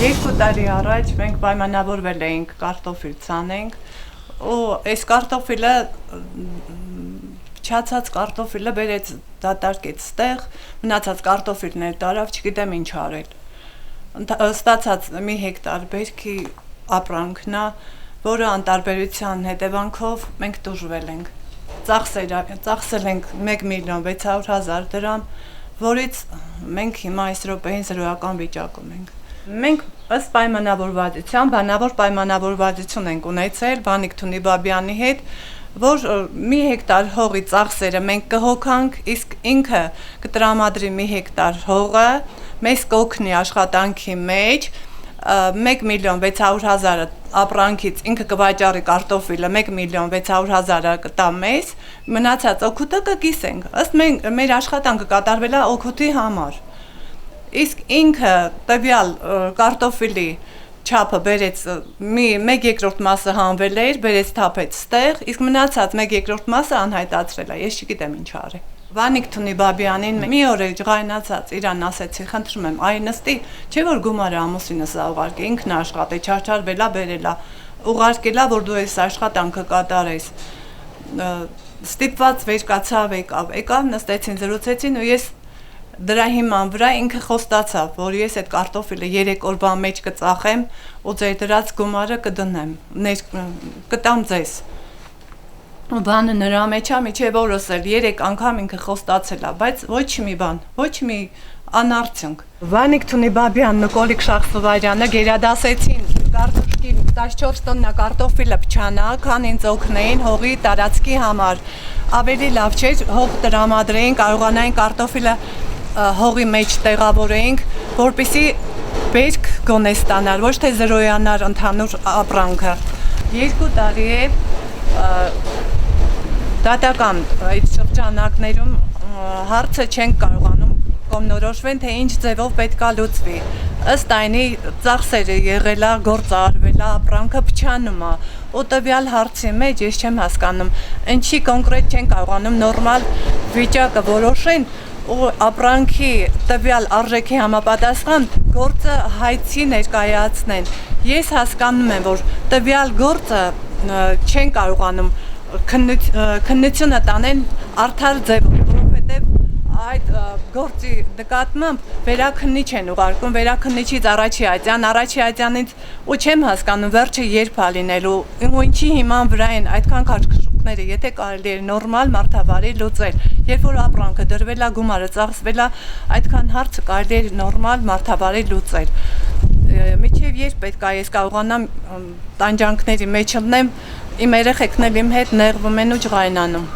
2 տարի առաջ մենք պայմանավորվել էինք կարտոֆիլ ցանենք ու այս կարտոֆիլը չացած կարտոֆիլը բերեց դատարկեց ստեղ, մնացած կարտոֆիլներ տարավ, չգիտեմ ինչ արել։ Ստացած մի հեկտար բերքի ապրանքն է, որը անտարբերության հետևանքով մենք տուժվել ենք։ Ծախսել ենք 1.600.000 դրամ, որից մենք հիմա այս րոպեին զրոյական վիճակում ենք։ Մենք ըստ պայմանավորվածության, բանավոր պայմանավորվածություն ենք ունեցել Վանիկ Թունիբաբյանի հետ, որ մի հեկտար հողի ծախսերը մենք կհոգանք, իսկ ինքը կտրամադրի մի հեկտար հողը, մեզ կօգնի աշխատանքի մեջ 1.600.000 ապրանքից ինքը կվաճառի կարտոֆիլը 1.600.000 կտա մեզ, մնացած օգուտը կկիսենք, ըստ մեր աշխատանքը կատարվել է օգուտի համար, իսկ ինքը տվյալ կարտոֆիլի չափը բերեց 1/3 մասը հանվել էր, բերեց թափեց ստեղ, իսկ մնացած 1/3 մասը անհայտացրել է, ես չգիտեմ ինչ արել։ Վանիկ Թունիբաբյանին մի օր ջղայնացած իրան ասեցի, խնդրում եմ, այ նստի, չէ որ գումարը ամուսինս ուղարկի, ինքն աշխատի, չարչարվելա, բերելա, ուղարկելա, որ դու այս աշխատանքը կատարես։ Ստիպված վեր կացավ, եկավ, նստեցին, զրուցեցին ու ես դրա հիման վրա ինքը խոստացավ, որ ես այդ կարտոֆիլը 3 օրվա մեջ կծախեմ ու ձեր դրած գումարը կդնեմ, կտամ ձեզ։ Բանը նրա մեջ է, միջև օրս էլ 3 անգամ ինքը խոստացել է, բայց ոչ մի բան, ոչ մի անարդյունք։ Վանիկ Թունիբաբյանն ու Կոլիկ Շախսովարյանը գերադասեցին կարտոշկի 14 տոննա կարտոֆիլը փչանա, քան ինձ օգնեին հողի տարածքի համար։ Ավելի լավ չէր հող տրամադրեին, կարողանային կարտոֆիլը հողի մեջ տեղավորեինք, որպեսզի բերք գոնե ստանալ, ոչ թե զրոյանար ընդհանուր ապրանքը։ 2 տարի է դատական այդ շրջանակներում հարցը չենք կարողանում կողմնորոշվեն, թե ինչ ձևով պետք է լուծվի։ Ըստ այնի ծախսերը եղել է, գործը արվել է, ապրանքը փչանում է, ու տվյալ հարցի մեջ ես չեմ հասկանում, ինչի կոնկրետ չեն կարողանում նորմալ վիճակը որոշեն ու ապրանքի տվյալ արժեքի համապատասխան գործը հայցի ներկայացնեն։ Ես հասկանում եմ, որ տվյալ գործը չեն կարողանում քննությունը տանեն արդար ձևով, որովհետև այդ գործի նկատմամբ վերաքննիչ են ուղարկում, վերաքննիչից Առաջիատյանից ու չեմ հասկանում վերջը երբ է լինելու ու ինչի հիման վրա են այդքան քաշքշուկները, եթե կարելի էր նորմալ մարդավարի լուծել, երբ որ ապրանքը դրվել է, գումարը ծախսվել է, այդքան հարցը կարելի էր նորմալ մարդավարի լուծել։ Միջև երբ պետք է ես կարողանամ տանջանքների մեջ լինեմ, իմ երեխեքն էլ իմ հետ նեղվում են ու ջղայնանում։